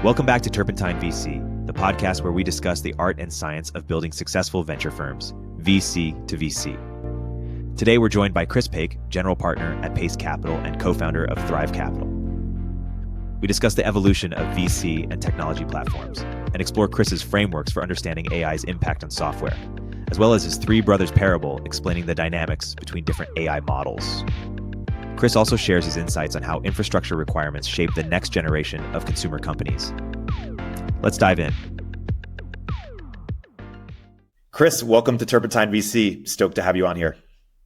Welcome back to Turpentine VC, the podcast where we discuss the art and science of building successful venture firms, VC to VC. Today, we're joined by Chris Paik, general partner at Pace Capital and co-founder of Thrive Capital. We discuss the evolution of VC and technology platforms and explore Chris's frameworks for understanding AI's impact on software, as well as his three brothers parable explaining the dynamics between different AI models. Chris also shares his insights on how infrastructure requirements shape the next generation of consumer companies. Let's dive in. Chris, welcome to Turpentine VC. Stoked to have you on here.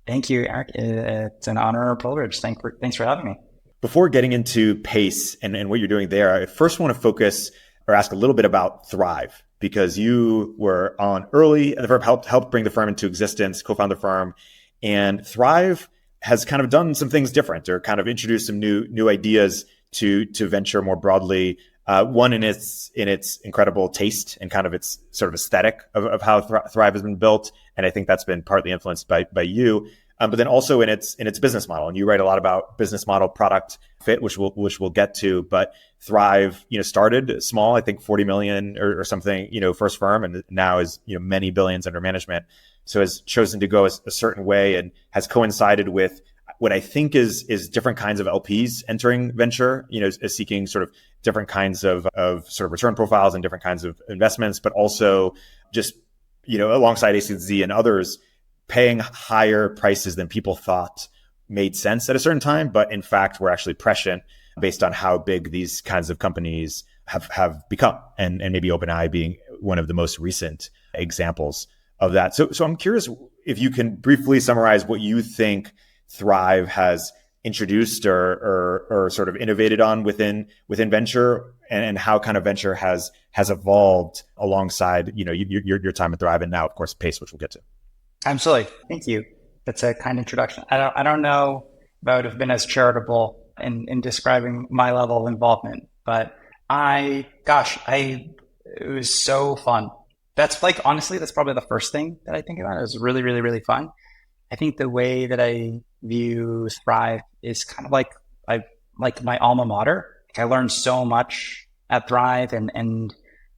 Thank you, Erik. It's an honor or privilege. Thanks for having me. Before getting into Pace and what you're doing there, I first want to focus or ask a little bit about Thrive, because you were on early and the firm helped bring the firm into existence, co-found the firm, and Thrive has kind of done some things different or kind of introduced some new ideas to venture more broadly. One in its incredible taste and kind of its sort of aesthetic of how Thrive has been built, and I think that's been partly influenced by you. But then also in its business model, and you write a lot about business model product fit, which we'll get to. But Thrive, started small, I think 40 million or something, first firm, and now is many billions under management. So has chosen to go a certain way and has coincided with what I think is different kinds of LPs entering venture, is seeking sort of different kinds of sort of return profiles and different kinds of investments, but also just alongside ACZ and others, paying higher prices than people thought made sense at a certain time, but in fact were actually prescient based on how big these kinds of companies have become, and maybe OpenAI being one of the most recent examples of that. So I'm curious if you can briefly summarize what you think Thrive has introduced or sort of innovated on within venture, and how kind of venture has evolved alongside your time at Thrive and now, of course, Pace, which we'll get to. Absolutely. Thank you. That's a kind introduction. I don't know if I would have been as charitable in describing my level of involvement, but it was so fun. That's honestly, that's probably the first thing that I think about. It was really, really, really fun. I think the way that I view Thrive is kind of like my alma mater. I learned so much at Thrive and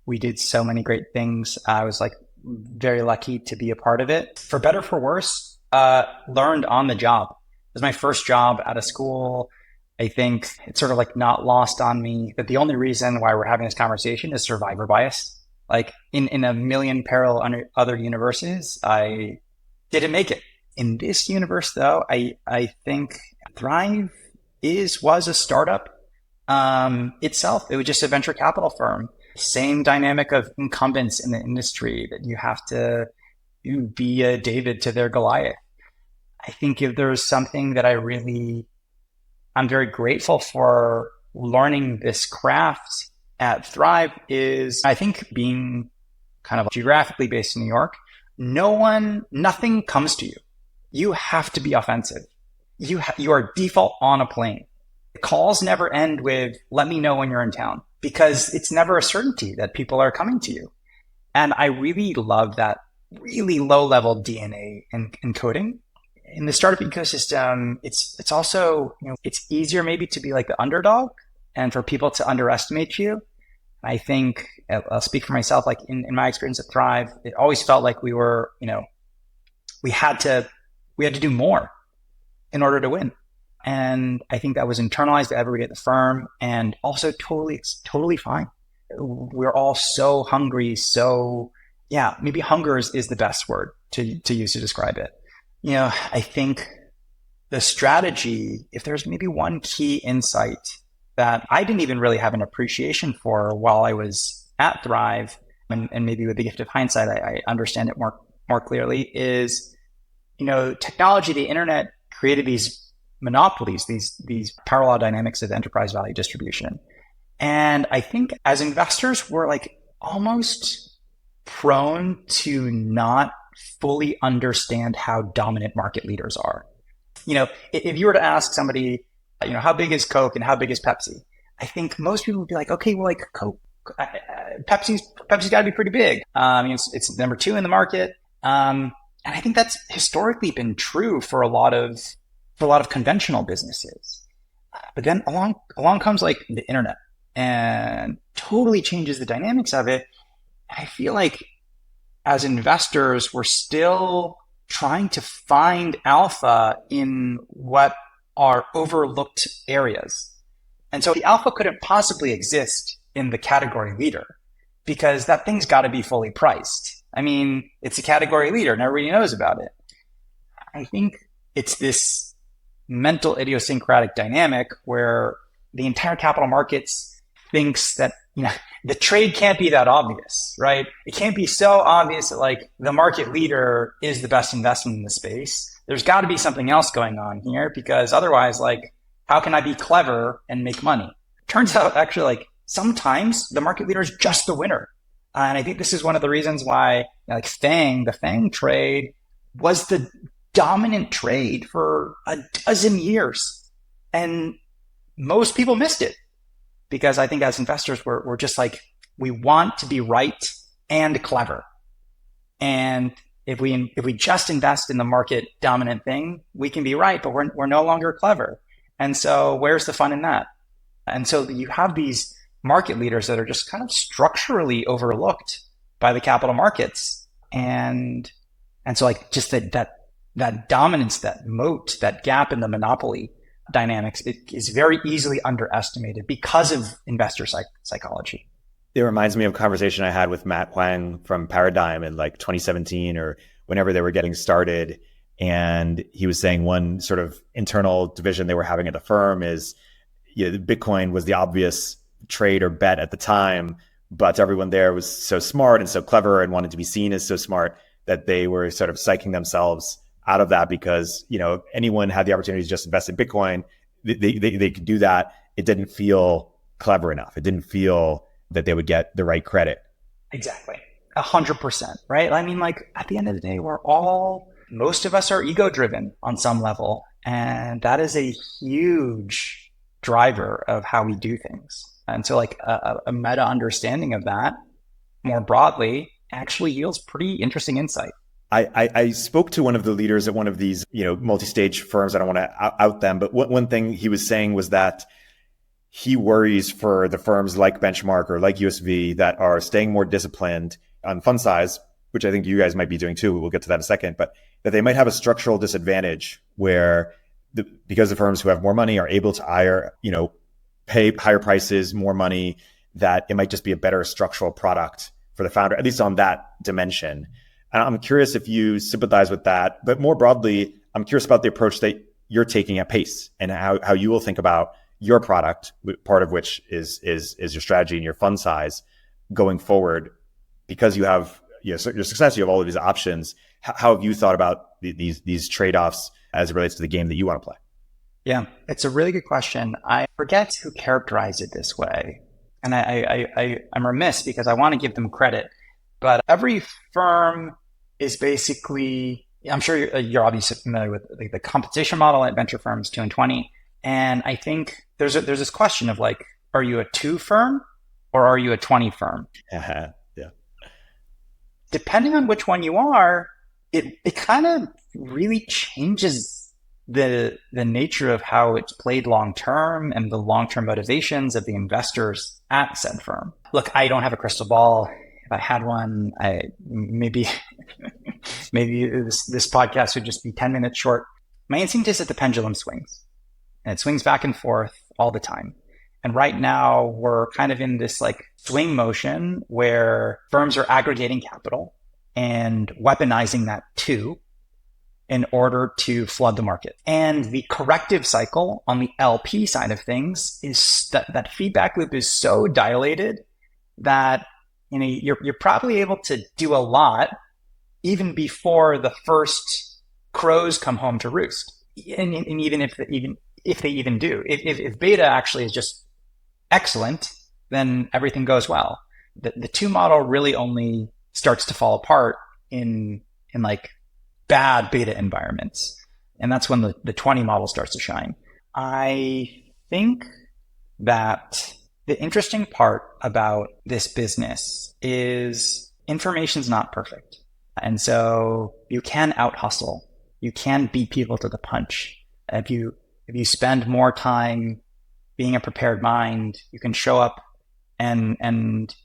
we did so many great things. I was very lucky to be a part of it. For better, for worse, learned on the job. It was my first job out of school. I think it's sort of not lost on me that the only reason why we're having this conversation is survivor bias. In a million parallel other universes, I didn't make it. In this universe, though, I think Thrive was a startup itself. It was just a venture capital firm. Same dynamic of incumbents in the industry, that you have to be a David to their Goliath. I think if there's something that I'm very grateful for learning this craft at Thrive is, I think, being kind of geographically based in New York, nothing comes to you. You have to be offensive. You are default on a plane. Calls never end with, let me know when you're in town, because it's never a certainty that people are coming to you. And I really love that really low level DNA and coding. In the startup ecosystem, it's also, it's easier maybe to be like the underdog and for people to underestimate you. I think, I'll speak for myself, in my experience at Thrive, it always felt like we were, we had to do more in order to win. And I think that was internalized to everybody at the firm, and also totally fine. We're all so hungry. So yeah, maybe hunger is the best word to use to describe it. I think the strategy, if there's maybe one key insight that I didn't even really have an appreciation for while I was at Thrive, and maybe with the gift of hindsight, I understand it more clearly, is, technology, the internet created these monopolies, these parallel dynamics of enterprise value distribution. And I think as investors, we're almost prone to not fully understand how dominant market leaders are. If you were to ask somebody, how big is Coke and how big is Pepsi? I think most people would be okay, well, Coke, Pepsi's got to be pretty big. It's number 2 in the market. And I think that's historically been true for a lot of conventional businesses. But then along comes the internet, and totally changes the dynamics of it. I feel like as investors, we're still trying to find alpha in what are overlooked areas. And so the alpha couldn't possibly exist in the category leader because that thing's got to be fully priced. I mean, it's a category leader and everybody knows about it. I think it's this mental idiosyncratic dynamic where the entire capital markets thinks that, the trade can't be that obvious, right? It can't be so obvious that like the market leader is the best investment in the space. There's got to be something else going on here because otherwise, like, how can I be clever and make money? Turns out actually like sometimes the market leader is just the winner. And I think this is one of the reasons why like the FANG trade was the dominant trade for a dozen years. And most people missed it because I think as investors, we're just like, we want to be right and clever. And if we just invest in the market dominant thing, we can be right, but we're no longer clever. And so where's the fun in that? And so you have these market leaders that are just kind of structurally overlooked by the capital markets. And so like just that dominance, that moat, that gap in the monopoly dynamics, it is very easily underestimated because of investor psychology. It reminds me of a conversation I had with Matt Huang from Paradigm in like 2017 or whenever they were getting started. And he was saying one sort of internal division they were having at the firm is, Bitcoin was the obvious trade or bet at the time, but everyone there was so smart and so clever and wanted to be seen as so smart that they were sort of psyching themselves out of that because, if anyone had the opportunity to just invest in Bitcoin, they could do that. It didn't feel clever enough. It didn't feel that they would get the right credit. Exactly. 100%, right? I mean, like at the end of the day, most of us are ego driven on some level. And that is a huge driver of how we do things. And so like a meta understanding of that more broadly actually yields pretty interesting insight. I spoke to one of the leaders at one of these, multi-stage firms. I don't want to out them, but one thing he was saying was that he worries for the firms like Benchmark or like USV that are staying more disciplined on fund size, which I think you guys might be doing too. We'll get to that in a second, but that they might have a structural disadvantage where because the firms who have more money are able to hire, pay higher prices, more money, that it might just be a better structural product for the founder, at least on that dimension. And I'm curious if you sympathize with that, but more broadly, I'm curious about the approach that you're taking at Pace and how you will think about your product, part of which is your strategy and your fund size going forward, because you have your success, you have all of these options. How have you thought about these trade-offs as it relates to the game that you want to play? Yeah, it's a really good question. I forget who characterized it this way, and I'm remiss because I want to give them credit. But every firm is basically, I'm sure you're obviously familiar with the compensation model at venture firms 2 and 20. And I think there's this question of like, are you a 2 firm or are you a 20 firm? Yeah. Depending on which one you are, it kind of really changes the nature of how it's played long term and the long term motivations of the investors at said firm. Look, I don't have a crystal ball. If I had one, maybe this podcast would just be 10 minutes short. My instinct is that the pendulum swings, and it swings back and forth all the time. And right now we're kind of in this like swing motion where firms are aggregating capital and weaponizing that too in order to flood the market. And the corrective cycle on the LP side of things is that feedback loop is so dilated that you're probably able to do a lot even before the first crows come home to roost. And even if they even do, if beta actually is just excellent, then everything goes well. The 2 model really only starts to fall apart in like bad beta environments. And that's when the 20 model starts to shine. I think that the interesting part about this business is information's not perfect. And so you can out hustle. You can beat people to the punch. If you spend more time being a prepared mind, you can show up and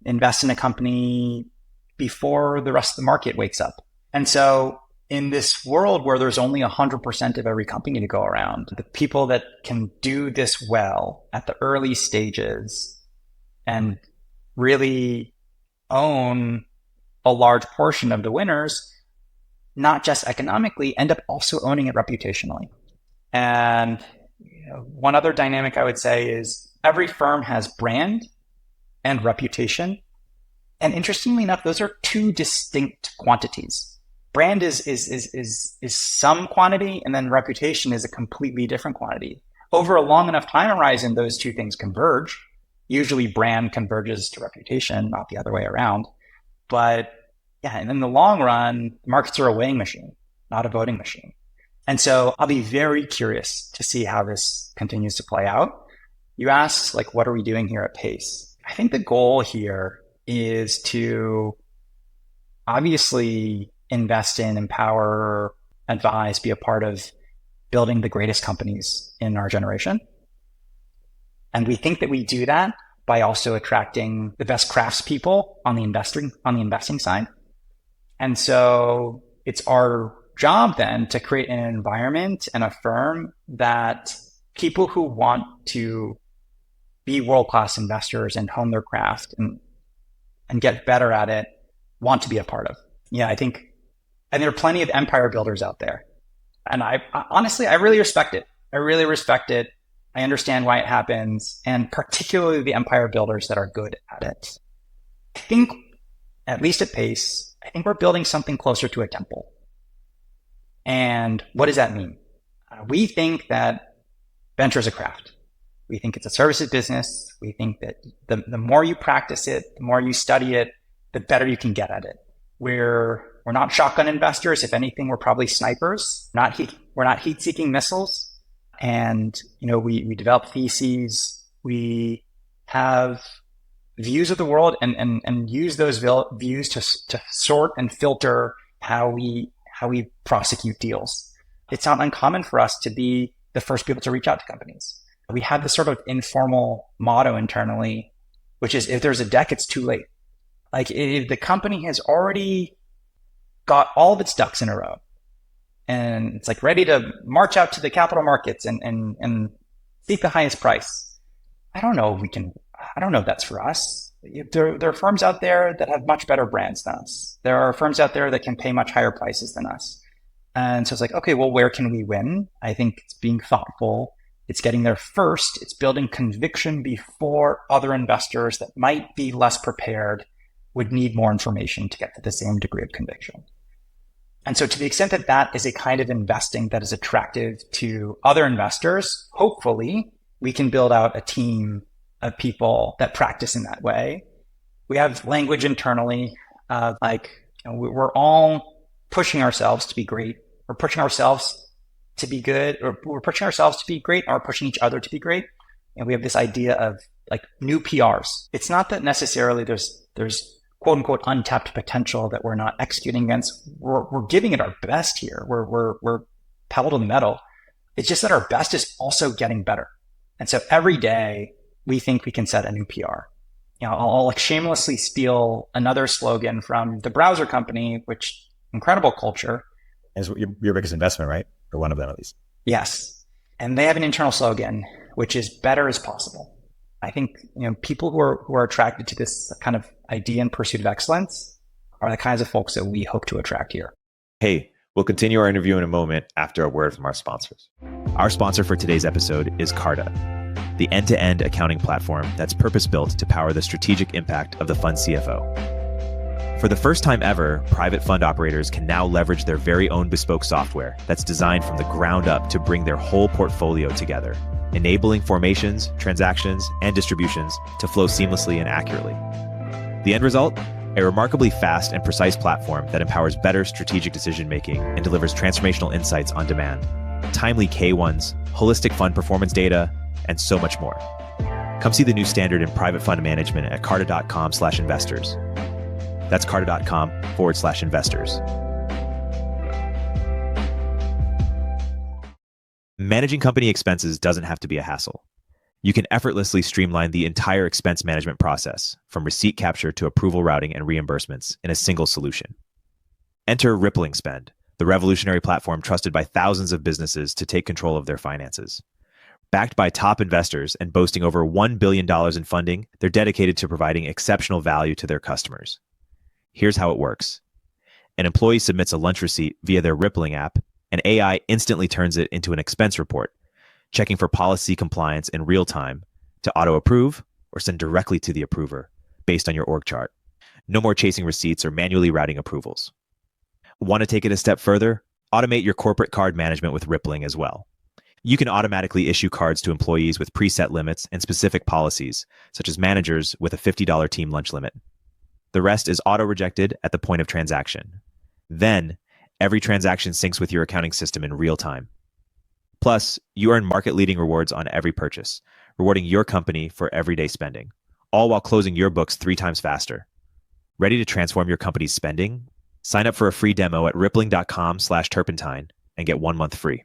invest in a company before the rest of the market wakes up. And so in this world where there's only 100% of every company to go around, the people that can do this well at the early stages and really own a large portion of the winners, not just economically, end up also owning it reputationally. And one other dynamic I would say is every firm has brand and reputation. And interestingly enough, those are two distinct quantities. Brand is some quantity, and then reputation is a completely different quantity. Over a long enough time horizon, those two things converge. Usually brand converges to reputation, not the other way around. But yeah, and in the long run, markets are a weighing machine, not a voting machine. And so I'll be very curious to see how this continues to play out. You asked, like, what are we doing here at Pace? I think the goal here is to obviously invest in, empower, advise, be a part of building the greatest companies in our generation. And we think that we do that by also attracting the best craftspeople on the investing side. And so it's our job then to create an environment and a firm that people who want to be world-class investors and hone their craft and get better at it want to be a part of. Yeah, I think, and there are plenty of empire builders out there. And I honestly, I really respect it. I really respect it. I understand why it happens, and particularly the empire builders that are good at it. I think, at least at Pace, I think we're building something closer to a temple. And what does that mean? We think that venture is a craft. We think it's a services business. We think that the more you practice it, the more you study it, the better you can get at it. We're not shotgun investors. If anything, we're probably snipers. We're not heat-seeking missiles. And we develop theses. We have views of the world and use those views to sort and filter how we prosecute deals. It's not uncommon for us to be the first people to reach out to companies. We have this sort of informal motto internally, which is, if there's a deck, it's too late. Like, if the company has already got all of if ducks in a row and it's like ready to march out to the capital markets and seek the highest price, I don't know if that's for us. There are firms out there that have much better brands than us. There are firms out there that can pay much higher prices than us. And so it's like, okay, well, where can we win? I think it's being thoughtful. It's getting there first. It's building conviction before other investors that might be less prepared would need more information to get to the same degree of conviction. And so to the extent that that is a kind of investing that is attractive to other investors, hopefully we can build out a team of people that practice in that way. We have language internally, we're all pushing ourselves to be great. We're pushing ourselves to be good, or we're pushing ourselves to be great, or we're pushing each other to be great. And we have this idea of like new PRs. It's not that necessarily there's quote unquote untapped potential that we're not executing against. We're giving it our best here. We're pedal to the metal. It's just that our best is also getting better. And so every day we think we can set a new PR. I'll like shamelessly steal another slogan from the browser company, which incredible culture. Is your biggest investment, right? Or one of them at least. Yes. And they have an internal slogan, which is better is possible. I think, people who are attracted to this kind of idea and pursuit of excellence are the kinds of folks that we hope to attract here. Hey, we'll continue our interview in a moment after a word from our sponsors. Our sponsor for today's episode is Carta, the end-to-end accounting platform that's purpose-built to power the strategic impact of the fund CFO. For the first time ever, private fund operators can now leverage their very own bespoke software that's designed from the ground up to bring their whole portfolio together, enabling formations, transactions, and distributions to flow seamlessly and accurately. The end result? A remarkably fast and precise platform that empowers better strategic decision-making and delivers transformational insights on demand, timely K1s, holistic fund performance data, and so much more. Come see the new standard in private fund management at carta.com/investors. That's carta.com/investors. Managing company expenses doesn't have to be a hassle. You can effortlessly streamline the entire expense management process, from receipt capture to approval routing and reimbursements, in a single solution. Enter Rippling Spend, the revolutionary platform trusted by thousands of businesses to take control of their finances. Backed by top investors and boasting over $1 billion in funding, they're dedicated to providing exceptional value to their customers. Here's how it works. An employee submits a lunch receipt via their Rippling app, and AI instantly turns it into an expense report, checking for policy compliance in real time to auto-approve or send directly to the approver based on your org chart. No more chasing receipts or manually routing approvals. Want to take it a step further? Automate your corporate card management with Rippling as well. You can automatically issue cards to employees with preset limits and specific policies, such as managers with a $50 team lunch limit. The rest is auto-rejected at the point of transaction. Then, every transaction syncs with your accounting system in real time. Plus, you earn market-leading rewards on every purchase, rewarding your company for everyday spending, all while closing your books 3 times faster. Ready to transform your company's spending? Sign up for a free demo at rippling.com/turpentine and get 1 month free.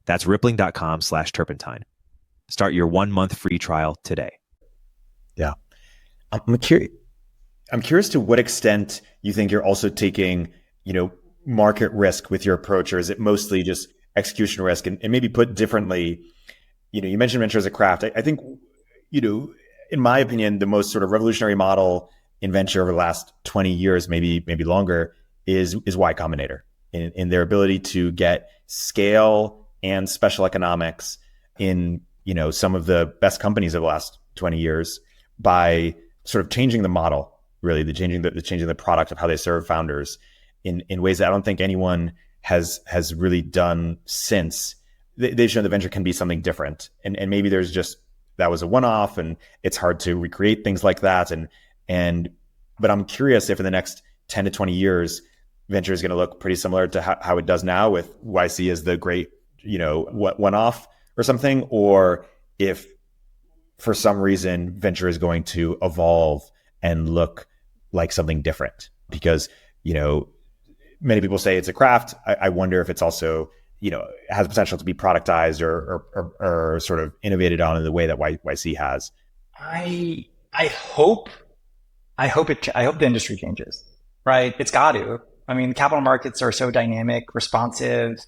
That's rippling.com/turpentine. Start your 1 month free trial today. Yeah. I'm curious. I'm curious to what extent you think you're also taking, market risk with your approach, or is it mostly just execution risk? And maybe put differently, you mentioned venture as a craft. I think, in my opinion, the most sort of revolutionary model in venture over the last 20 years, maybe longer, is Y Combinator in their ability to get scale and special economics in, some of the best companies of the last 20 years by sort of changing the model, really, changing the product of how they serve founders in ways that I don't think anyone has really done since. They've shown that venture can be something different, and maybe there's just that was a one-off, and it's hard to recreate things like that. But I'm curious if in the next 10 to 20 years, venture is going to look pretty similar to how it does now, with YC as the great, one-off or something, or if for some reason venture is going to evolve and look like something different. Because, many people say it's a craft. I wonder if it's also, has potential to be productized or sort of innovated on in the way that YC has. I hope the industry changes, right? It's got to. I mean, capital markets are so dynamic, responsive.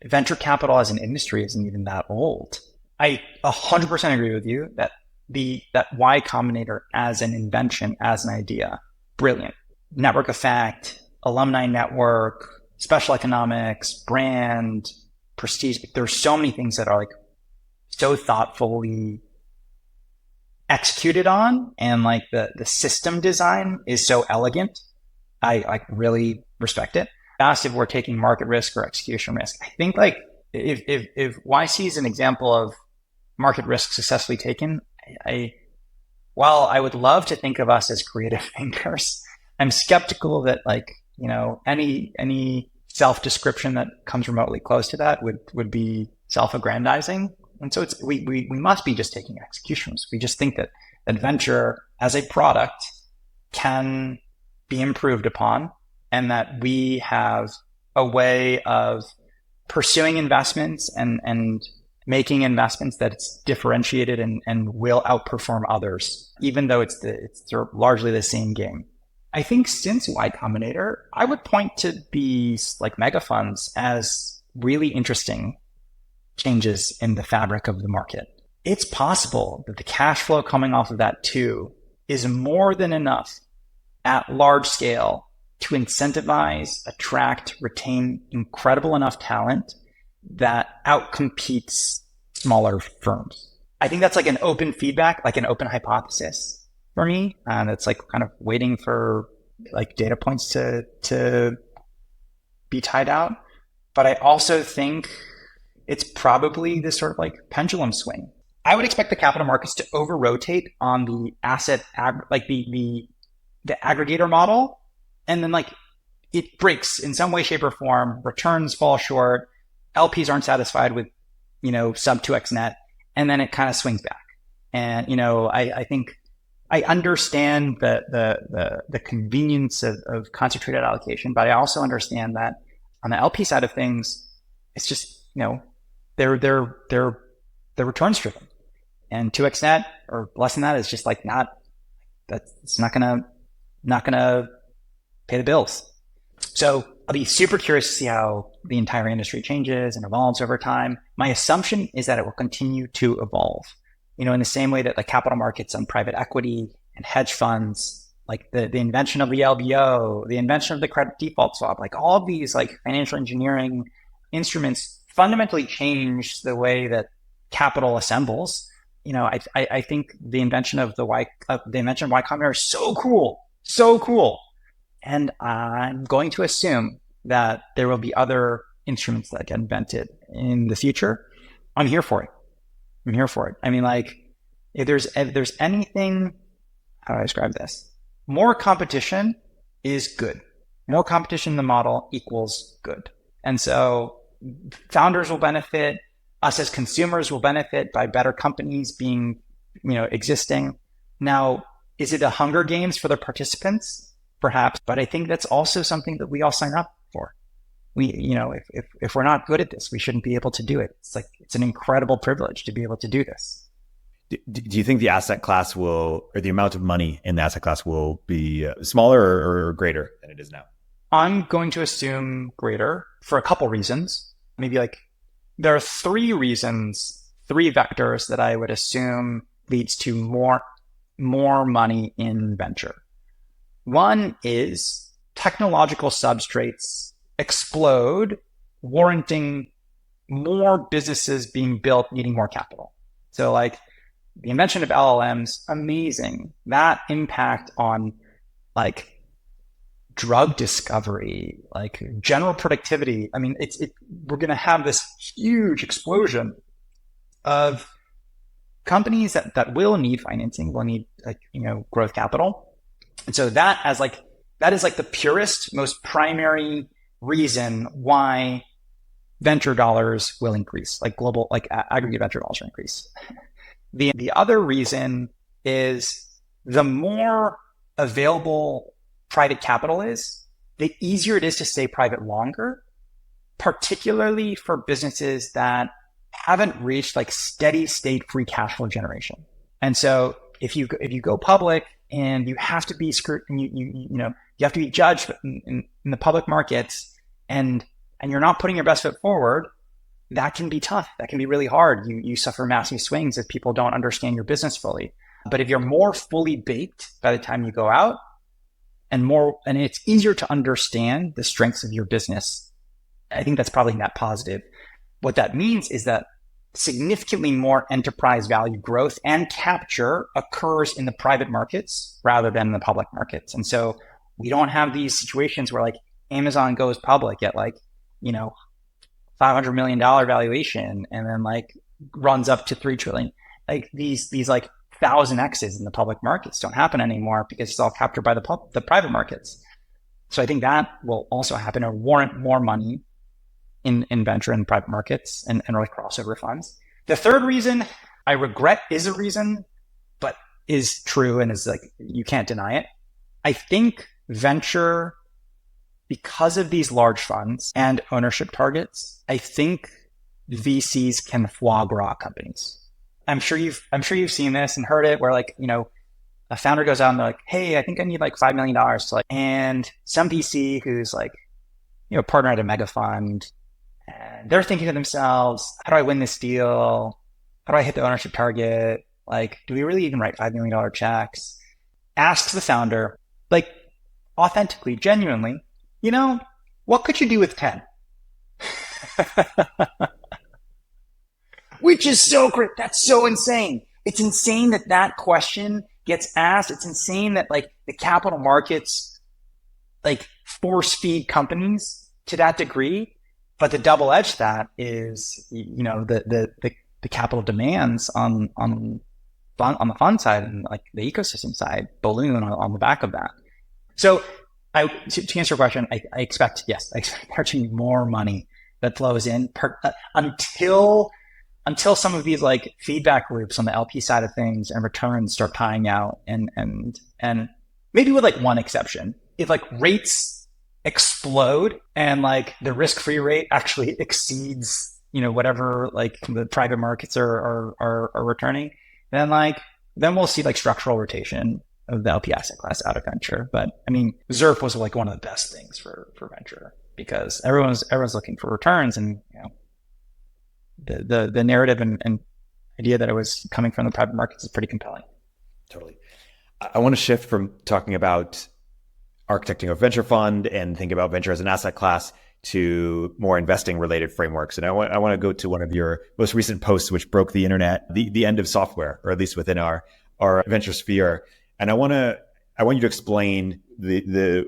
Venture capital as an industry isn't even that old. I 100% agree with you that that Y Combinator as an invention, as an idea, brilliant. Network effect, alumni network, special economics, brand, prestige. There's so many things that are like so thoughtfully executed on, and like the system design is so elegant. I really respect it. Asked if we're taking market risk or execution risk. I think like if YC is an example of market risk successfully taken, while I would love to think of us as creative thinkers, I'm skeptical that any self-description that comes remotely close to that would be self-aggrandizing. And so we must be just taking execution risk. We just think that venture as a product can be improved upon, and that we have a way of pursuing investments and making investments that's differentiated and will outperform others, even though it's largely the same game. I think since Y Combinator, I would point to these like mega funds as really interesting changes in the fabric of the market. It's possible that the cash flow coming off of that too is more than enough at large scale to incentivize, attract, retain incredible enough talent that outcompetes smaller firms. I think that's like an open feedback, like an open hypothesis for me. And it's like kind of waiting for like data points to be tied out. But I also think it's probably this sort of like pendulum swing. I would expect the capital markets to over rotate on the asset, like the aggregator model. And then like it breaks in some way, shape or form, returns fall short, LPs aren't satisfied with, sub 2x net, and then it kind of swings back. And, I think I understand the convenience of concentrated allocation, but I also understand that on the LP side of things, it's just, they're returns driven. And 2x net or less than that is just like it's not gonna pay the bills. So I'll be super curious to see how the entire industry changes and evolves over time. My assumption is that it will continue to evolve. In the same way that the capital markets and private equity and hedge funds, like the invention of the LBO, the invention of the credit default swap, like all of these like financial engineering instruments fundamentally change the way that capital assembles. I think the invention of Y Combinator is so cool. And I'm going to assume that there will be other instruments that get invented in the future. I'm here for it. I mean, like, if there's anything, how do I describe this? More competition is good. No competition in the model equals good. And so founders will benefit. Us as consumers will benefit by better companies being, existing. Now, is it a Hunger Games for the participants? Perhaps, but I think that's also something that we all sign up for. If we're not good at this, we shouldn't be able to do it. It's an incredible privilege to be able to do this. Do you think the asset class or the amount of money in the asset class will be smaller or greater than it is now? I'm going to assume greater for a couple reasons. Maybe there are three vectors that I would assume leads to more money in venture. One is technological substrates explode, warranting more businesses being built, needing more capital. So like the invention of LLMs, amazing. That impact on like drug discovery, like general productivity. I mean, we're going to have this huge explosion of companies that will need financing, will need growth capital. And so that is like the purest, most primary reason why venture dollars will increase, like global, like aggregate venture dollars will increase. The other reason is the more available private capital is, the easier it is to stay private longer, particularly for businesses that haven't reached like steady state free cash flow generation. And so if you go public and you have to be you have to be judged in the public markets, and you're not putting your best foot forward, that can be tough. That can be really hard. You suffer massive swings if people don't understand your business fully. But if you're more fully baked by the time you go out, and it's easier to understand the strengths of your business, I think that's probably net positive. What that means is that significantly more enterprise value growth and capture occurs in the private markets rather than in the public markets. And so we don't have these situations where like Amazon goes public at like, $500 million valuation and then like runs up to 3 trillion. Like these like 1,000x's in the public markets don't happen anymore because it's all captured by the private markets. So I think that will also happen or warrant more money in venture and private markets and really crossover funds. The third reason I regret is a reason, but is true and is like, you can't deny it. I think venture, because of these large funds and ownership targets, I think VCs can foie gras companies. I'm sure you've seen this and heard it where like, a founder goes out and they're like, hey, I think I need like $5 million to and some VC who's like, partner at a mega fund, and they're thinking to themselves, how do I win this deal? How do I hit the ownership target? Like, do we really even write $5 million checks? Asks the founder, like authentically, genuinely, what could you do with 10? Which is so great. That's so insane. It's insane that question gets asked. It's insane that like the capital markets like force feed companies to that degree. But the double edge that is, the capital demands on the fund side and like the ecosystem side balloon on the back of that. So to answer your question, I expect there to be more money that flows in until some of these like feedback loops on the LP side of things and returns start tying out, and maybe with like one exception, if like rates explode and like the risk-free rate actually exceeds whatever like the private markets are returning, then we'll see like structural rotation of the LP asset class out of venture. But I mean, ZERP was like one of the best things for venture because everyone's looking for returns, and the narrative and idea that it was coming from the private markets is pretty compelling. Totally. I want to shift from talking about architecting a venture fund and think about venture as an asset class to more investing related frameworks. And I want to go to one of your most recent posts, which broke the internet, the end of software, or at least within our venture sphere. And I want you to explain the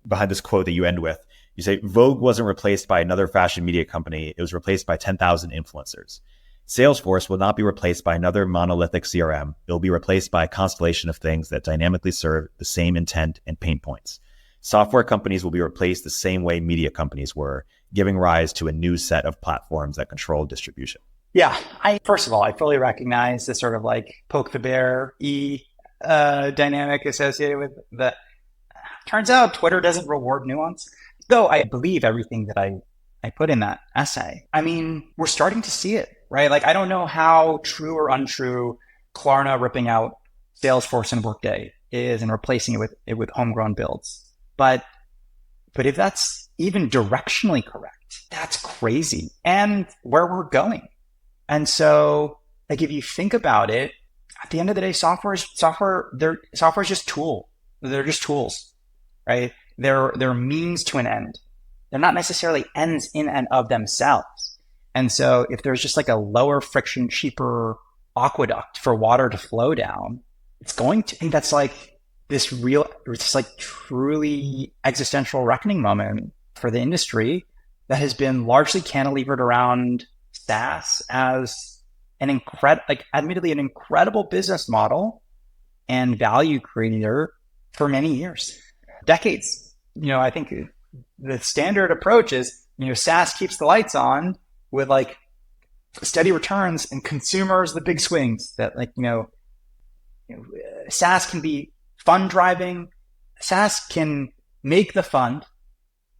behind this quote that you end with. You say, Vogue wasn't replaced by another fashion media company. It was replaced by 10,000 influencers. Salesforce will not be replaced by another monolithic CRM. It will be replaced by a constellation of things that dynamically serve the same intent and pain points. Software companies will be replaced the same way media companies were, giving rise to a new set of platforms that control distribution. Yeah, first of all, I fully recognize the sort of like poke the bear dynamic associated with the. Turns out Twitter doesn't reward nuance, though I believe everything that I put in that essay. I mean, we're starting to see it, right? Like, I don't know how true or untrue Klarna ripping out Salesforce and Workday is and replacing it with homegrown builds. But if that's even directionally correct, that's crazy and where we're going. And so, like, if you think about it, at the end of the day, software is just tool. They're just tools, right? They're means to an end. They're not necessarily ends in and of themselves. And so if there's just like a lower friction, cheaper aqueduct for water to flow down, it's going to, and that's like this like truly existential reckoning moment for the industry that has been largely cantilevered around SaaS as admittedly an incredible business model and value creator for many years, decades. I think the standard approach is, SaaS keeps the lights on with like steady returns, and consumers the big swings that SaaS can be fund driving. SaaS can make the fund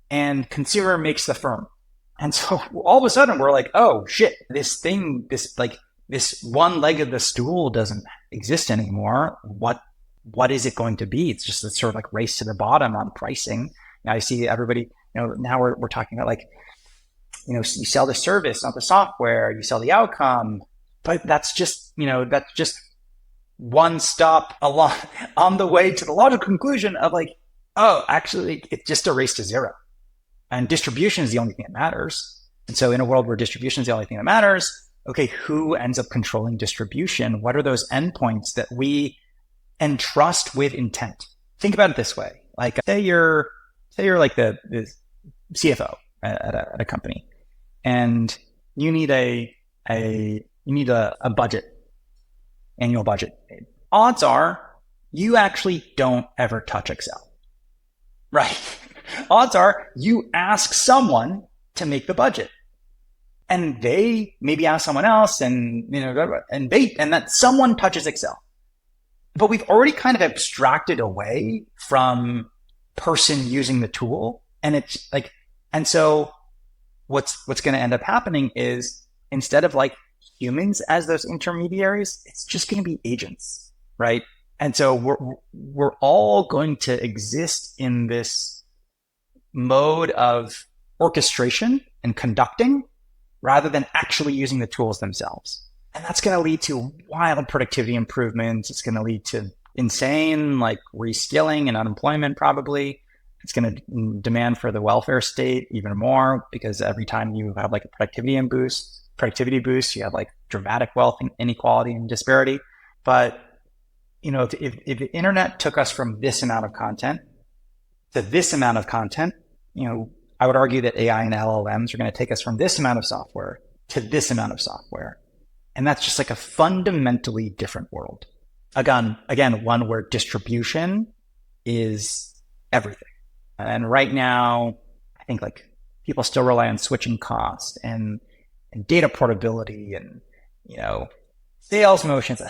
and consumer makes the firm. And so all of a sudden we're like, oh shit, this one leg of the stool doesn't exist anymore. What is it going to be? It's just a sort of like race to the bottom on pricing. Now I see everybody, now we're talking about like, you sell the service, not the software, you sell the outcome, but that's just one stop along on the way to the logical conclusion of like, oh, actually it's just a race to zero. And distribution is the only thing that matters. And so in a world where distribution is the only thing that matters, okay, who ends up controlling distribution? What are those endpoints that we entrust with intent? Think about it this way. Like, say you're like the CFO at a company, and you need a budget, annual budget. Odds are you actually don't ever touch Excel, right? Odds are you ask someone to make the budget, and they maybe ask someone else, and that someone touches Excel. But we've already kind of abstracted away from person using the tool, and so what's going to end up happening is, instead of like humans as those intermediaries, it's just going to be agents, right? And so we're all going to exist in this mode of orchestration and conducting rather than actually using the tools themselves. And that's going to lead to wild productivity improvements. It's going to lead to insane like reskilling and unemployment probably. It's going to demand for the welfare state even more, because every time you have like a productivity boost, you have like dramatic wealth inequality and disparity. But if the internet took us from this amount of content to this amount of content, I would argue that AI and LLMs are going to take us from this amount of software to this amount of software. And that's just like a fundamentally different world. Again, one where distribution is everything. And right now, I think like people still rely on switching cost and data portability and, sales motions.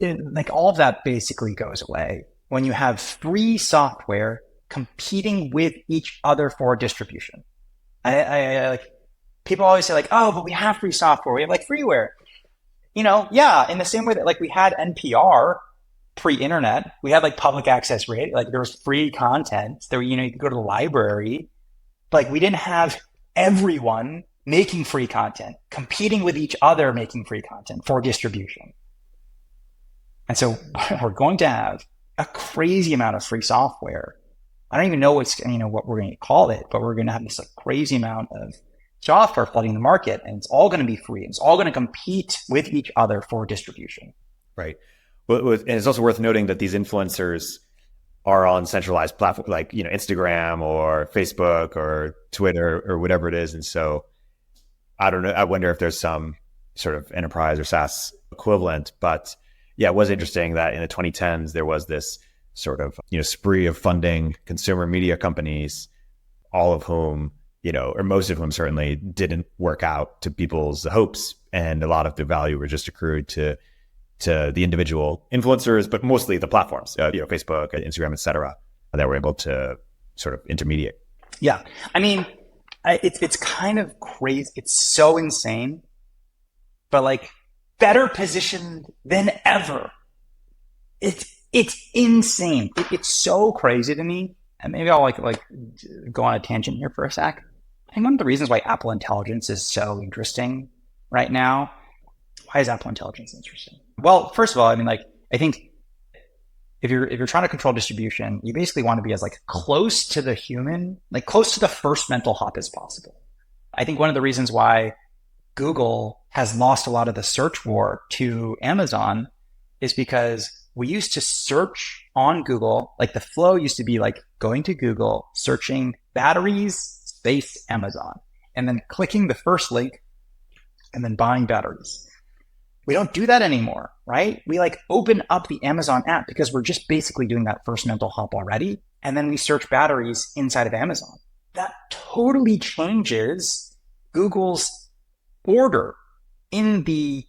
Like all of that basically goes away when you have free software competing with each other for distribution. I like, people always say like, oh, but we have free software. We have like freeware. yeah, in the same way that like we had NPR pre-internet, we had like public access radio, like there was free content. There, you could go to the library. Like we didn't have everyone making free content, competing with each other, making free content for distribution. And so we're going to have a crazy amount of free software. I don't even know what we're going to call it, but we're going to have this like, crazy amount of software flooding the market, and it's all going to be free. And it's all going to compete with each other for distribution. Right. Well, and it's also worth noting that these influencers are on centralized platforms like, Instagram or Facebook or Twitter or whatever it is. And so I don't know. I wonder if there's some sort of enterprise or SaaS equivalent, but yeah, it was interesting that in the 2010s, there was this sort of, spree of funding consumer media companies, all of whom, or most of whom certainly didn't work out to people's hopes. And a lot of the value were just accrued to the individual influencers, but mostly the platforms, Facebook, Instagram, et cetera, that were able to sort of intermediate. Yeah. I mean, it's kind of crazy. It's so insane, but like better positioned than ever. It's insane. It's so crazy to me. And maybe I'll like go on a tangent here for a sec. I think one of the reasons why Apple Intelligence is so interesting right now. Why is Apple Intelligence interesting? Well, first of all, I mean, like, I think if you're trying to control distribution, you basically want to be as like close to the human, like close to the first mental hop as possible. I think one of the reasons why Google has lost a lot of the search war to Amazon is because we used to search on Google, like the flow used to be like going to Google, searching batteries, space, Amazon, and then clicking the first link and then buying batteries. We don't do that anymore, right? We like open up the Amazon app because we're just basically doing that first mental hop already. And then we search batteries inside of Amazon. That totally changes Google's order in the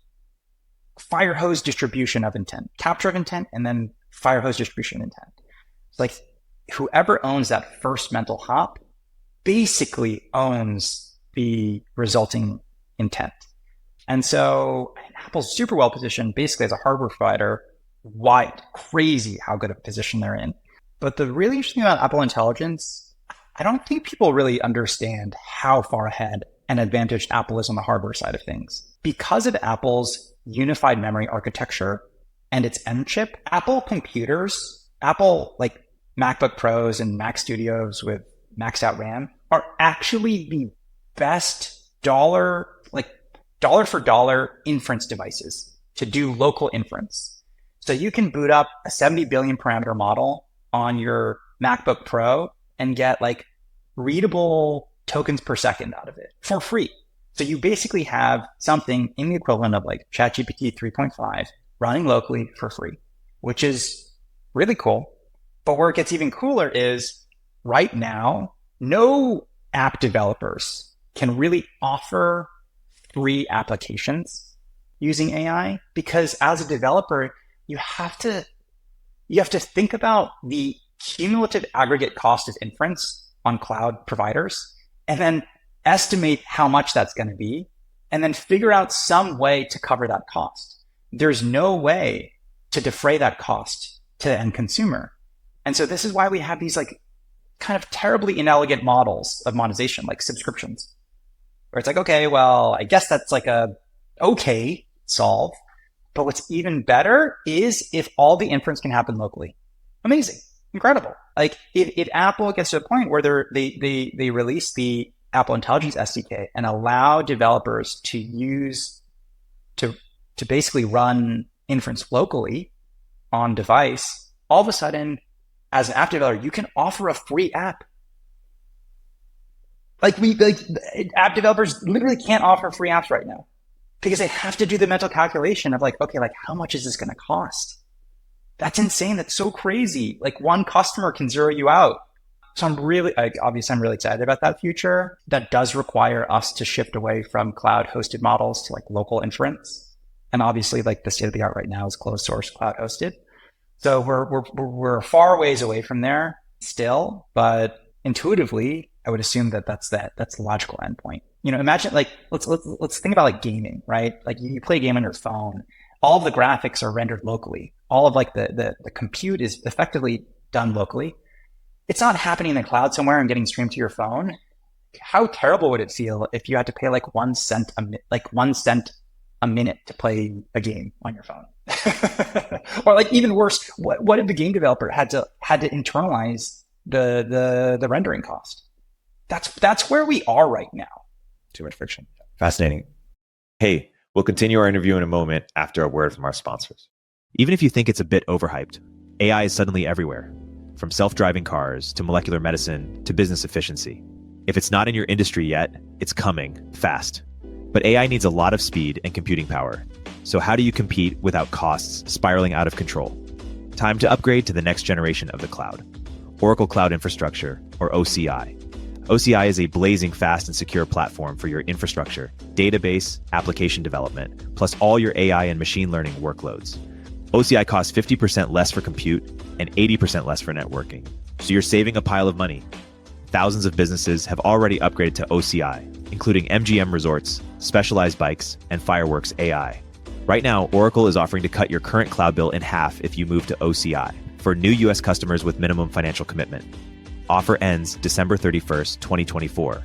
fire hose distribution of intent, capture of intent, and then fire hose distribution of intent. It's like whoever owns that first mental hop basically owns the resulting intent. And so Apple's super well positioned basically as a hardware provider. Crazy how good a position they're in. But the really interesting thing about Apple Intelligence, I don't think people really understand how far ahead and advantaged Apple is on the hardware side of things. Because of Apple's unified memory architecture and its M chip, Apple computers, Apple like MacBook Pros and Mac Studios with maxed out RAM are actually the best dollar for dollar inference devices to do local inference. So you can boot up a 70 billion parameter model on your MacBook Pro and get like readable tokens per second out of it for free. So you basically have something in the equivalent of like ChatGPT 3.5 running locally for free, which is really cool. But where it gets even cooler is right now, no app developers can really offer free applications using AI because as a developer, you have to think about the cumulative aggregate cost of inference on cloud providers and then estimate how much that's going to be and then figure out some way to cover that cost. There's no way to defray that cost to the end consumer. And so this is why we have these like kind of terribly inelegant models of monetization, like subscriptions, where it's like, okay, well, I guess that's like a okay solve. But what's even better is if all the inference can happen locally. Amazing. Incredible. Like if Apple gets to a point where they release the Apple Intelligence SDK and allow developers to use to basically run inference locally on device, all of a sudden, as an app developer, you can offer a free app. App developers literally can't offer free apps right now because they have to do the mental calculation of like, okay, like how much is this going to cost? That's insane. That's so crazy. Like one customer can zero you out. So I'm really excited about that future. That does require us to shift away from cloud hosted models to like local inference. And obviously like the state of the art right now is closed source cloud hosted. So we're far ways away from there still, but intuitively, I would assume that that's the logical endpoint. Imagine like let's think about like gaming, right? Like you play a game on your phone, all of the graphics are rendered locally. All of like the compute is effectively done locally. It's not happening in the cloud somewhere and getting streamed to your phone. How terrible would it feel if you had to pay like 1 cent a minute to play a game on your phone? Or like even worse, what if the game developer had to internalize the rendering cost? That's where we are right now. Too much friction. Fascinating. Hey, we'll continue our interview in a moment after a word from our sponsors. Even if you think it's a bit overhyped, AI is suddenly everywhere, from self-driving cars to molecular medicine to business efficiency. If it's not in your industry yet, it's coming fast. But AI needs a lot of speed and computing power. So how do you compete without costs spiraling out of control? Time to upgrade to the next generation of the cloud. Oracle Cloud Infrastructure, or OCI. OCI is a blazing fast and secure platform for your infrastructure, database, application development, plus all your AI and machine learning workloads. OCI costs 50% less for compute and 80% less for networking. So you're saving a pile of money. Thousands of businesses have already upgraded to OCI, including MGM Resorts, Specialized Bikes, and Fireworks AI. Right now, Oracle is offering to cut your current cloud bill in half if you move to OCI for new US customers with minimum financial commitment. Offer ends December 31st, 2024.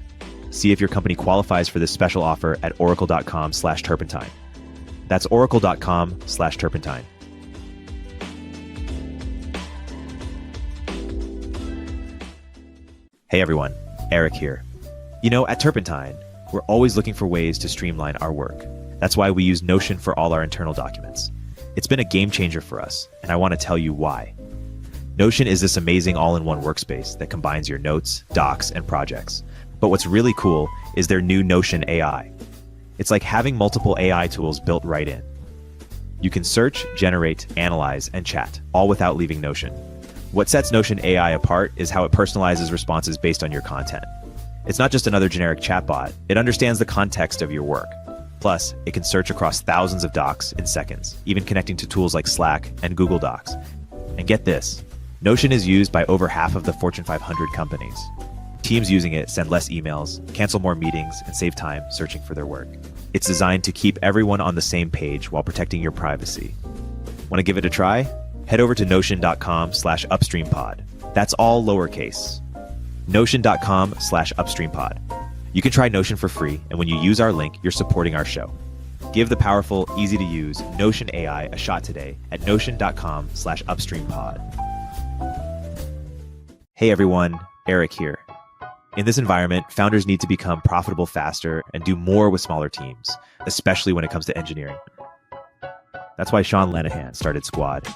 See if your company qualifies for this special offer at oracle.com/turpentine. That's oracle.com/turpentine. Hey everyone, Erik here. At Turpentine, we're always looking for ways to streamline our work. That's why we use Notion for all our internal documents. It's been a game changer for us, and I want to tell you why. Notion is this amazing all-in-one workspace that combines your notes, docs, and projects. But what's really cool is their new Notion AI. It's like having multiple AI tools built right in. You can search, generate, analyze, and chat, all without leaving Notion. What sets Notion AI apart is how it personalizes responses based on your content. It's not just another generic chatbot, it understands the context of your work. Plus, it can search across thousands of docs in seconds, even connecting to tools like Slack and Google Docs. And get this, Notion is used by over half of the Fortune 500 companies. Teams using it send less emails, cancel more meetings, and save time searching for their work. It's designed to keep everyone on the same page while protecting your privacy. Want to give it a try? Head over to notion.com/upstreampod. That's all lowercase. Notion.com/upstreampod. You can try Notion for free, and when you use our link, you're supporting our show. Give the powerful, easy-to-use Notion AI a shot today at notion.com/upstreampod. Hey everyone, Erik here. In this environment, founders need to become profitable faster and do more with smaller teams, especially when it comes to engineering. That's why Sean Lenihan started Squad,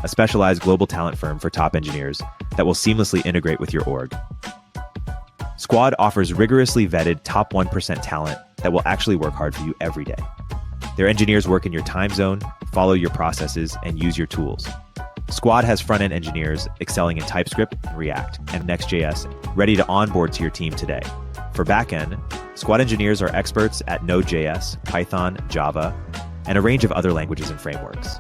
a specialized global talent firm for top engineers that will seamlessly integrate with your org. Squad offers rigorously vetted top 1% talent that will actually work hard for you every day. Their engineers work in your time zone, follow your processes, and use your tools. Squad has front-end engineers excelling in TypeScript, React, and Next.js ready to onboard to your team today. For backend, Squad engineers are experts at Node.js, Python, Java, and a range of other languages and frameworks.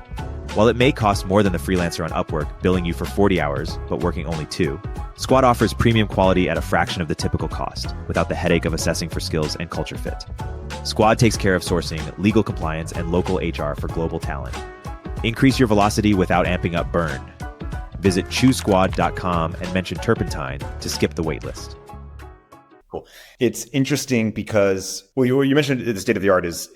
While it may cost more than the freelancer on Upwork, billing you for 40 hours, but working only 2, Squad offers premium quality at a fraction of the typical cost, without the headache of assessing for skills and culture fit. Squad takes care of sourcing, legal compliance, and local HR for global talent. Increase your velocity without amping up burn. Visit choosesquad.com and mention Turpentine to skip the waitlist. Cool. It's interesting because, well, you mentioned the state of the art is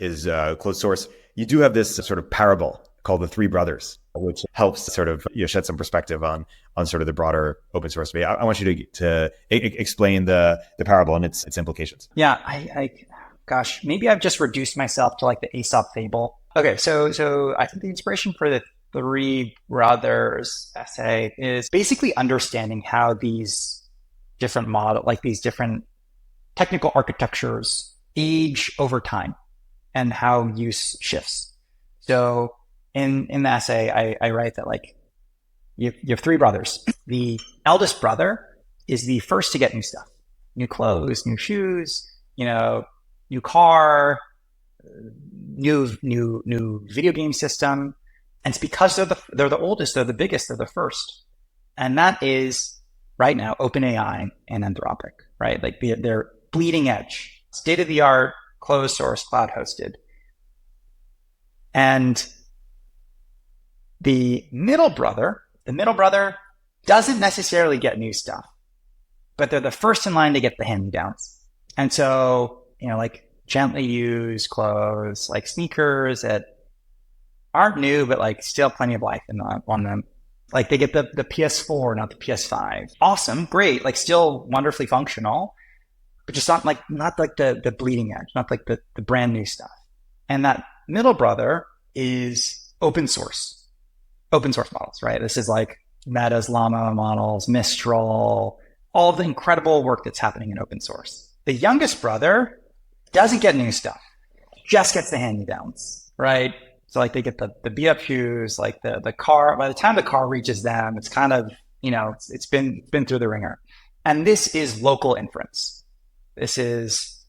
closed source. You do have this sort of parable called the Three Brothers, which helps sort of shed some perspective on sort of the broader open source debate. I want you to explain the parable and its implications. Yeah, gosh, maybe I've just reduced myself to like the Aesop fable. Okay, so I think the inspiration for the Three Brothers essay is basically understanding how these different these different technical architectures age over time and how use shifts. So in the essay, I write that like you have 3 brothers. The eldest brother is the first to get new stuff, new clothes, new shoes, new car, new video game system. And it's because they're the oldest, they're the biggest, they're the first. And that is right now OpenAI and Anthropic. right? Like they're bleeding edge, state of the art, closed source, cloud hosted. And the middle brother doesn't necessarily get new stuff, but they're the first in line to get the hand-me-downs. And so, like gently used clothes, like sneakers that aren't new, but like still plenty of life on them. Like they get the PS4, not the PS5. Awesome, great, like still wonderfully functional, but just not like the bleeding edge, not like the brand new stuff. And that middle brother is open source models, right? This is like Meta's Llama models, Mistral, all the incredible work that's happening in open source. The youngest brother doesn't get new stuff, just gets the hand-me-downs, right? So like they get the beat up shoes, like the car. By the time the car reaches them, it's kind of, it's been through the ringer. And this is local inference. This is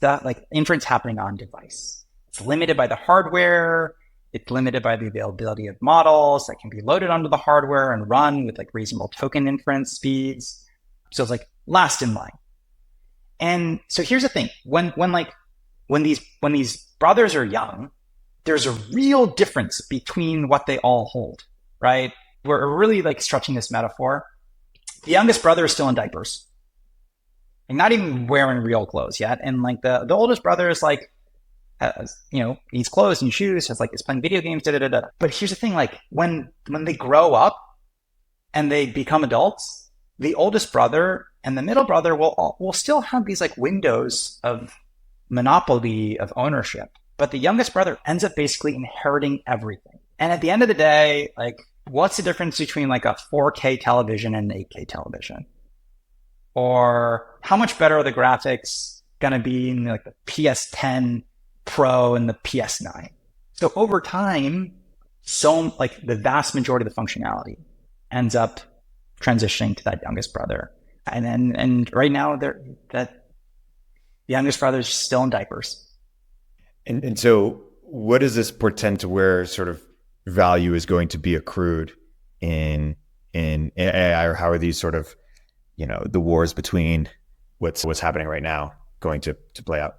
that like inference happening on device. It's limited by the hardware. It's limited by the availability of models that can be loaded onto the hardware and run with like reasonable token inference speeds. So it's like last in line. And so here's the thing: when these brothers are young, there's a real difference between what they all hold, right? We're really like stretching this metaphor. The youngest brother is still in diapers, and not even wearing real clothes yet. And like the oldest brother is like, needs clothes and shoes, is playing video games, But here's the thing: like when they grow up and they become adults, the oldest brother and the middle brother will still have these like windows of monopoly of ownership. But the youngest brother ends up basically inheriting everything. And at the end of the day, like, what's the difference between like a 4K television and an 8K television? Or how much better are the graphics going to be in like the PS10 Pro and the PS9? So over time, so like the vast majority of the functionality ends up transitioning to that youngest brother. And right now, that youngest brother is still in diapers. And so what does this portend to where sort of value is going to be accrued in AI, or how are these sort of, the wars between what's happening right now going to play out?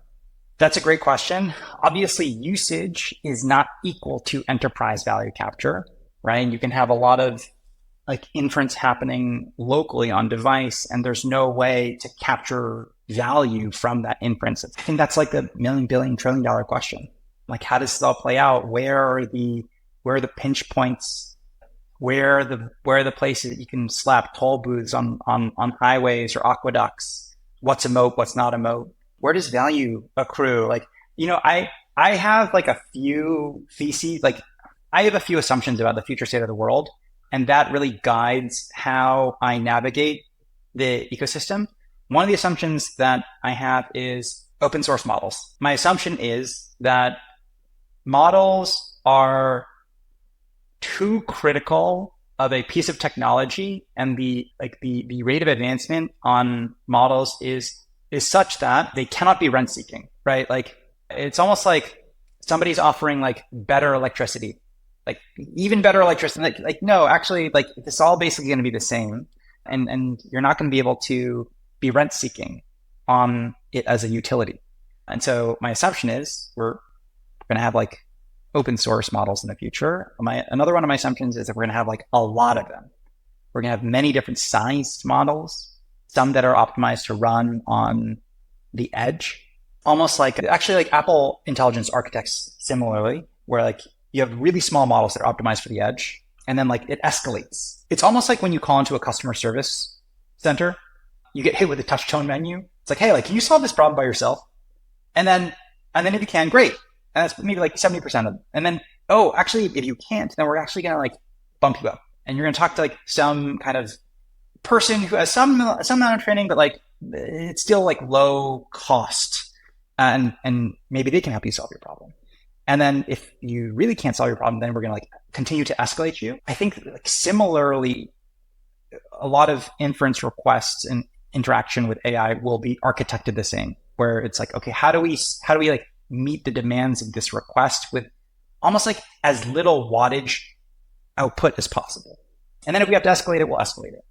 That's a great question. Obviously, usage is not equal to enterprise value capture, right? You can have a lot of like inference happening locally on device, and there's no way to capture value from that inference. I think that's like the million, billion, $1 trillion question. Like, how does this all play out? Where are the pinch points? Where are the places that you can slap toll booths on highways or aqueducts? What's a moat? What's not a moat? Where does value accrue? Like, I have like a few theses, like I have a few assumptions about the future state of the world, and that really guides how I navigate the ecosystem. One of the assumptions that I have is open source models. My assumption is that models are too critical of a piece of technology, and the rate of advancement on models is such that they cannot be rent seeking, right? Like it's almost like somebody's offering like better electricity, like even better electricity. Like no, actually, like it's all basically going to be the same, and you're not going to be able to be rent seeking on it as a utility. And so my assumption is we're going to have like open source models in the future. Another one of my assumptions is that we're going to have like a lot of them. We're going to have many different sized models, some that are optimized to run on the edge, almost like actually like Apple Intelligence architects similarly, where like you have really small models that are optimized for the edge, and then like it escalates. It's almost like when you call into a customer service center, you get hit with a touch tone menu. It's like, hey, like, can you solve this problem by yourself? And then if you can, great. And that's maybe like 70% of them. And then, oh, actually, if you can't, then we're actually going to like bump you up. And you're going to talk to like some kind of person who has some amount of training, but like it's still like low cost. And maybe they can help you solve your problem. And then if you really can't solve your problem, then we're going to like continue to escalate you. I think like similarly, a lot of inference requests and interaction with AI will be architected the same, where it's like, okay, how do we like meet the demands of this request with almost like as little wattage output as possible? And then if we have to escalate it, we'll escalate it.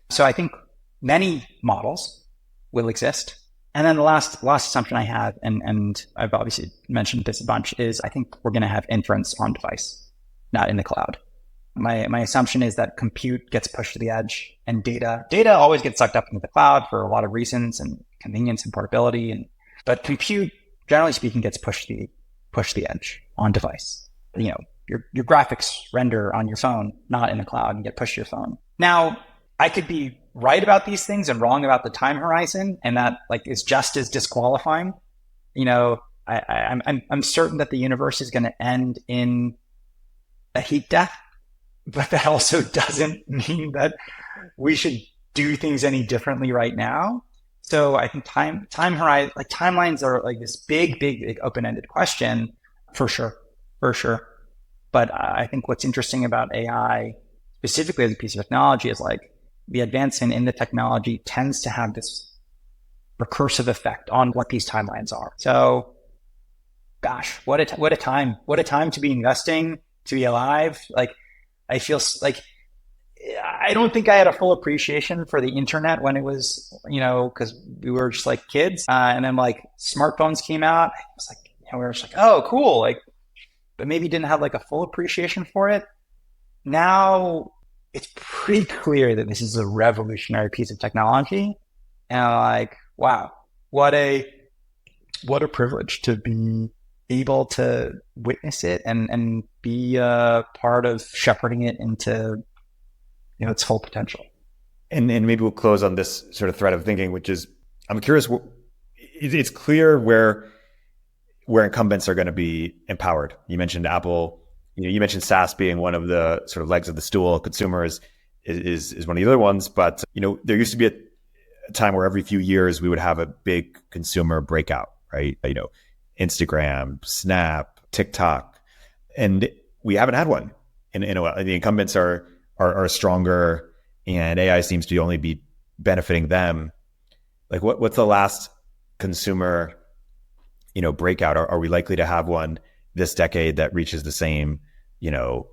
So I think many models will exist. And then the last assumption I have, and I've obviously mentioned this a bunch, is I think we're going to have inference on device, not in the cloud. My assumption is that compute gets pushed to the edge, and data always gets sucked up into the cloud for a lot of reasons and convenience and portability. But compute, generally speaking, gets pushed to the edge on device. You know, your graphics render on your phone, not in the cloud, and get pushed to your phone. Now, I could be right about these things and wrong about the time horizon, and that like is just as disqualifying. You know, I'm certain that the universe is going to end in a heat death, but that also doesn't mean that we should do things any differently right now. So I think time horizon, like timelines are like this big open-ended question for sure. But I think what's interesting about AI, specifically as a piece of technology, is like the advancement in the technology tends to have this recursive effect on what these timelines are. So, gosh, what a time to be investing, to be alive. Like, I feel like I don't think I had a full appreciation for the internet when it was, you know, because we were just like kids, and then like smartphones came out. It was like, you know, we were just like, oh, cool, like, but maybe didn't have like a full appreciation for it. Now it's pretty clear that this is a revolutionary piece of technology, and like, wow, what a privilege to be able to witness it and be a part of shepherding it into, you know, its full potential. And maybe we'll close on this sort of thread of thinking, which is, I'm curious, it's clear where incumbents are going to be empowered. You mentioned Apple, you mentioned SaaS being one of the sort of legs of the stool. Consumers is one of the other ones, but you know, there used to be a time where every few years we would have a big consumer breakout, right? You know, Instagram, Snap, TikTok, and we haven't had one. And the incumbents are stronger, and AI seems to only be benefiting them. Like, what's the last consumer, you know, breakout? Are we likely to have one this decade that reaches the same, you know,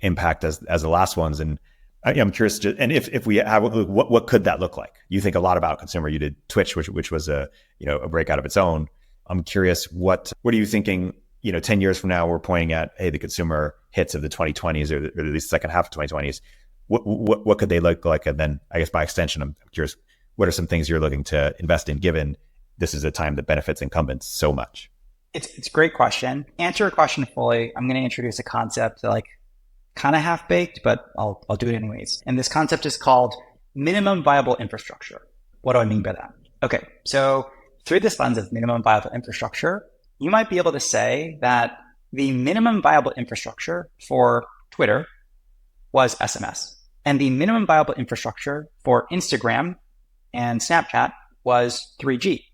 impact as the last ones? And I'm curious and if we have, what could that look like? You think a lot about consumer. You did Twitch, which was a breakout of its own. I'm curious, what are you thinking? You know, 10 years from now, we're pointing at, hey, the consumer hits of the 2020s, or at least second half of 2020s. What could they look like? And then, I guess by extension, I'm curious, what are some things you're looking to invest in, given this is a time that benefits incumbents so much? It's a great question. Answer your question fully, I'm going to introduce a concept that, like, kind of half baked, but I'll do it anyways. And this concept is called minimum viable infrastructure. What do I mean by that? Okay, so through this lens of minimum viable infrastructure, you might be able to say that the minimum viable infrastructure for Twitter was SMS, and the minimum viable infrastructure for Instagram and Snapchat was 3G,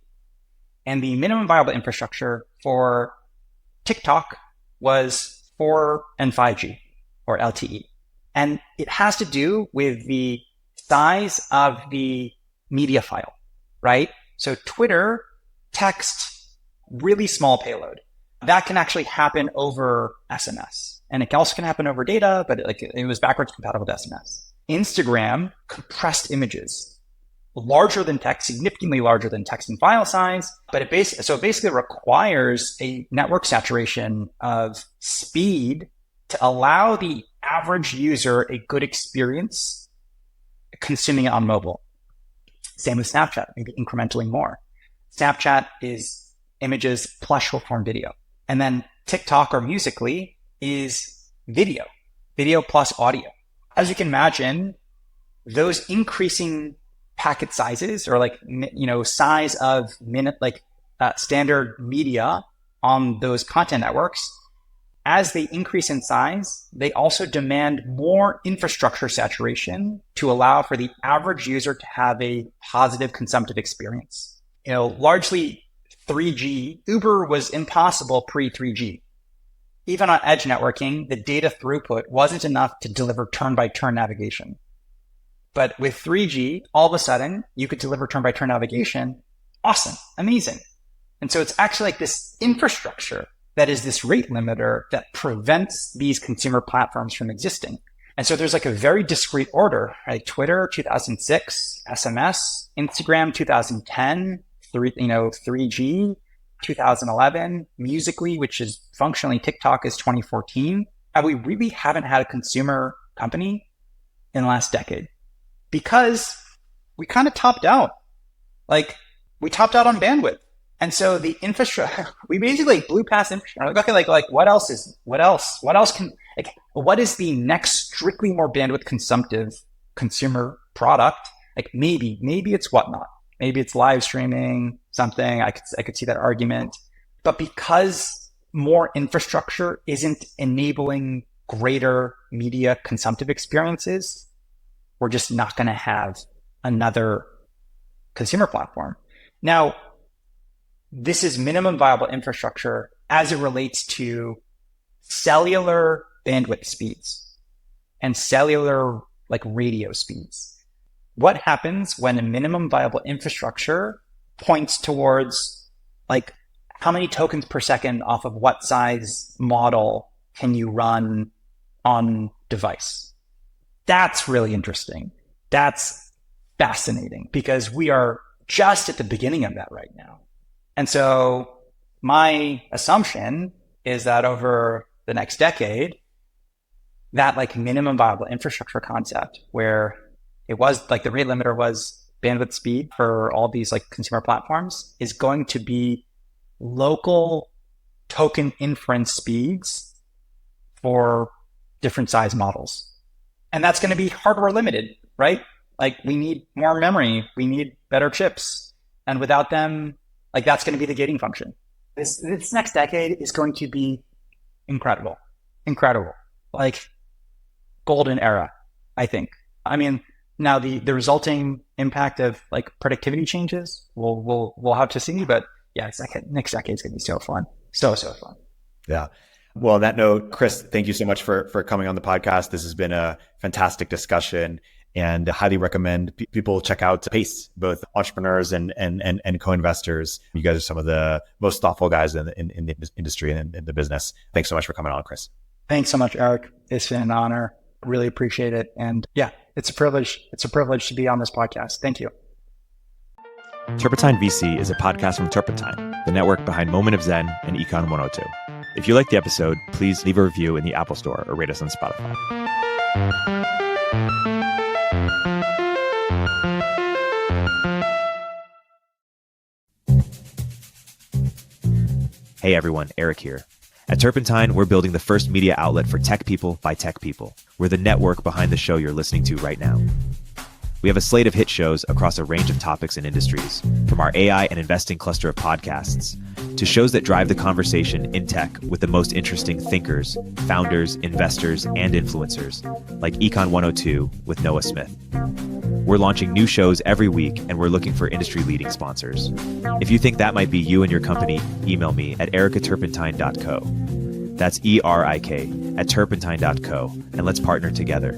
and the minimum viable infrastructure for TikTok was 4 and 5G, or LTE. And it has to do with the size of the media file, right? So Twitter, text, really small payload. That can actually happen over SMS. And it also can happen over data, but it was backwards compatible to SMS. Instagram, compressed images, larger than text, significantly larger than text and file size, but it basically requires a network saturation of speed to allow the average user a good experience consuming it on mobile. Same with Snapchat, maybe incrementally more. Snapchat is images plus short form video. And then TikTok, or Musical.ly, is video plus audio. As you can imagine, those increasing packet sizes, or size of standard media on those content networks, as they increase in size, they also demand more infrastructure saturation to allow for the average user to have a positive consumptive experience. Largely 3G, Uber was impossible pre-3G. Even on edge networking, the data throughput wasn't enough to deliver turn-by-turn navigation. But with 3G, all of a sudden, you could deliver turn-by-turn navigation. Awesome, amazing. And so it's actually like this infrastructure that is this rate limiter that prevents these consumer platforms from existing. And so there's like a very discrete order, right? Twitter, 2006, SMS, Instagram, 2010, 3G, 2011, Musical.ly, which is functionally TikTok, is 2014. And we really haven't had a consumer company in the last decade because we kind of topped out. Like, we topped out on bandwidth. And so the infrastructure, we basically blew past infrastructure. Okay, what else what is the next strictly more bandwidth consumptive consumer product? Like maybe it's whatnot. Maybe it's live streaming, something. I could see that argument. But because more infrastructure isn't enabling greater media consumptive experiences, we're just not going to have another consumer platform. Now, this is minimum viable infrastructure as it relates to cellular bandwidth speeds and cellular radio speeds. What happens when a minimum viable infrastructure points towards how many tokens per second off of what size model can you run on device? That's really interesting. That's fascinating because we are just at the beginning of that right now. And so my assumption is that over the next decade, that minimum viable infrastructure concept where it was the rate limiter was bandwidth speed for all these consumer platforms is going to be local token inference speeds for different size models. And that's going to be hardware limited, right? We need more memory, we need better chips. And without them, that's going to be the gating function. This next decade is going to be incredible. Golden era, I think. I mean, now the resulting impact of productivity changes, we'll have to see. But yeah, next decade is going to be so fun, so fun. Yeah. Well, on that note, Chris, thank you so much for coming on the podcast. This has been a fantastic discussion. And I highly recommend people check out Pace, both entrepreneurs and co-investors. You guys are some of the most thoughtful guys in the industry and in the business. Thanks so much for coming on, Chris. Thanks so much, Erik. It's been an honor. Really appreciate it. And yeah, it's a privilege. It's a privilege to be on this podcast. Thank you. Turpentine VC is a podcast from Turpentine, the network behind Moment of Zen and Econ 102. If you liked the episode, please leave a review in the Apple Store or rate us on Spotify. Hey everyone, Erik here. At Turpentine, we're building the first media outlet for tech people by tech people. We're the network behind the show you're listening to right now. We have a slate of hit shows across a range of topics and industries, from our AI and investing cluster of podcasts to shows that drive the conversation in tech with the most interesting thinkers, founders, investors, and influencers, like Econ 102 with Noah Smith. We're launching new shows every week, and we're looking for industry-leading sponsors. If you think that might be you and your company, email me at eric@turpentine.co. That's ERIK @turpentine.co, and let's partner together.